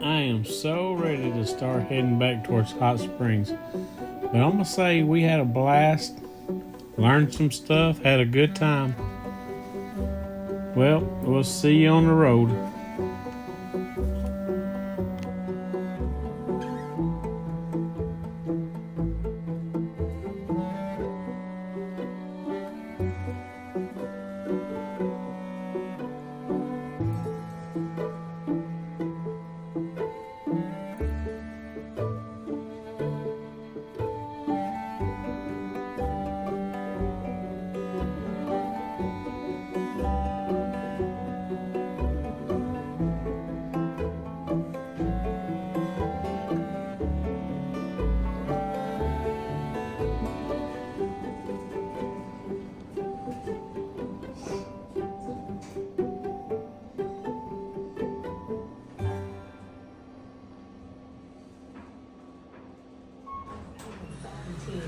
I am so ready to start heading back towards Hot Springs. But I'm going to say we had a blast, learned some stuff, had a good time. Well, we'll see you on the road.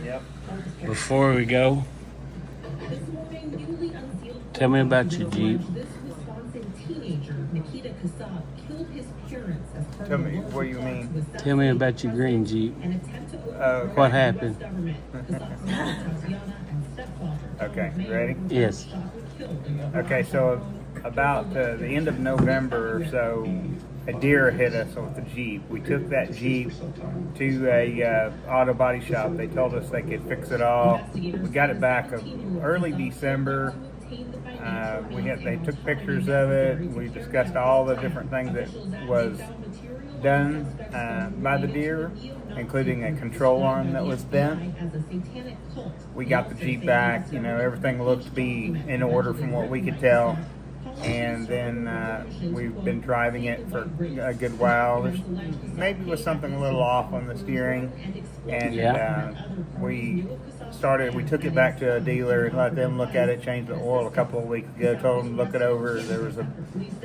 Yep. Before we go, tell me about your Jeep. Tell me, what do you mean? Tell me about your green Jeep. Okay. What happened? Okay, ready? Yes. Okay, so about the end of November or so, a deer hit us with the Jeep. We took that Jeep to a auto body shop. They told us they could fix it all. We got it back early December. They took pictures of it. We discussed all the different things that was done by the deer, including a control arm that was bent. We got the Jeep back. Everything looked to be in order from what we could tell. And then we've been driving it for a good while. Maybe was something a little off on the steering, and we took it back to a dealer and let them look at it, change the oil a couple of weeks ago, told them to look it over. There was a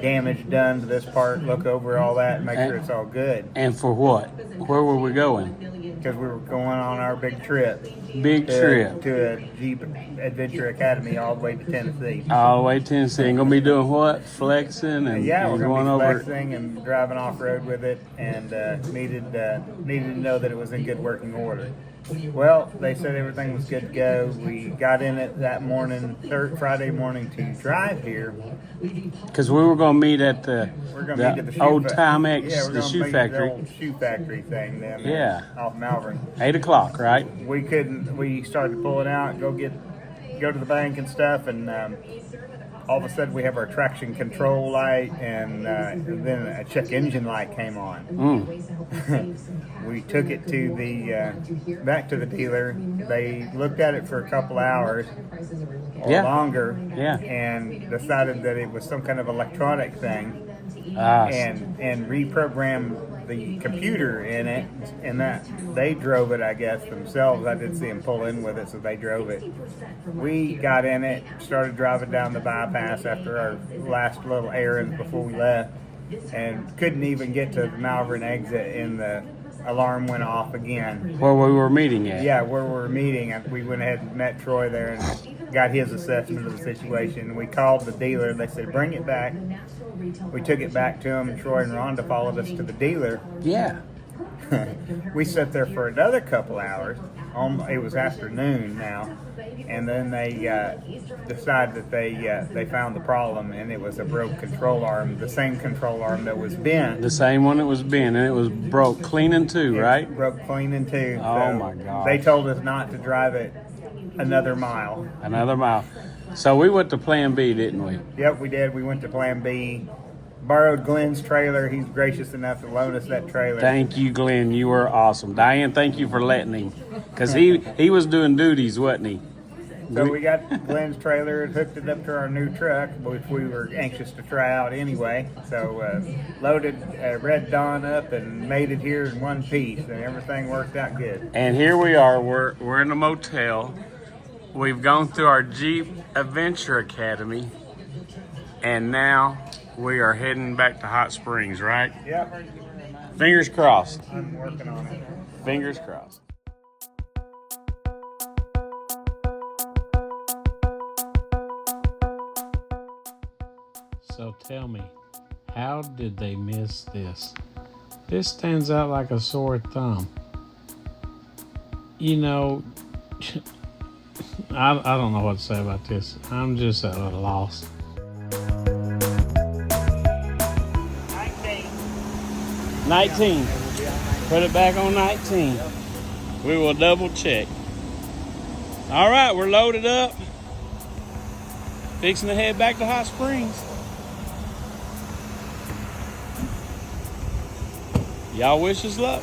damage done to this part, look over all that and make sure it's all good. And for what? Where were we going? Because we were going on our big trip. To a Jeep Adventure Academy all the way to Tennessee. All the way to Tennessee. And gonna be doing what? Flexing and we're going gonna be over. flexing and driving off road with it, and needed to know that it was in good working order. Well, they said everything was good to go. We got in it that morning, Friday morning, to drive here. Because we were going to meet at the old Timex, the shoe factory. The old shoe factory thing down there. Yeah. Off Malvern. 8 o'clock, right? We started pulling out, go to the bank and stuff, and all of a sudden we have our traction control light, and then a check engine light came on. We took it to back to the dealer. They looked at it for a couple hours or longer, and decided that it was some kind of electronic thing, and reprogrammed the computer in it, and that they drove it, I guess, themselves. I did see them pull in with it, so they drove it. We got in it, started driving down the bypass after our last little errands before we left, and couldn't even get to the Malvern exit, and the alarm went off again. Where we were meeting at? Yeah, where we were meeting. We went ahead and met Troy there and got his assessment of the situation. We called the dealer. They said, bring it back. We took it back to him. Troy and Rhonda followed us to the dealer. Yeah. We sat there for another couple hours. It was afternoon now. And then they decided that they found the problem, and it was a broke control arm, the same control arm that was bent. The same one that was bent, and it was broke clean in two, right? Broke clean in two. Oh, my God. They told us not to drive it another mile. So we went to Plan B, didn't we? Yep, we did. We went to Plan B. Borrowed Glenn's trailer. He's gracious enough to loan us that trailer. Thank you, Glenn. You were awesome. Diane, thank you for letting him. Because he was doing duties, wasn't he? So we got Glenn's trailer and hooked it up to our new truck, which we were anxious to try out anyway. So loaded Red Dawn up and made it here in one piece, and everything worked out good. And here we are. We're in a motel. We've gone through our Jeep Adventure Academy, and now we are heading back to Hot Springs, right? Yep. Fingers crossed. I'm working on it. Fingers crossed. So tell me, how did they miss this? This stands out like a sore thumb. You know, I don't know what to say about this. I'm just at a loss. 19. Put it back on 19. We will double check. All right, we're loaded up. Fixing to head back to Hot Springs. Y'all wish us luck.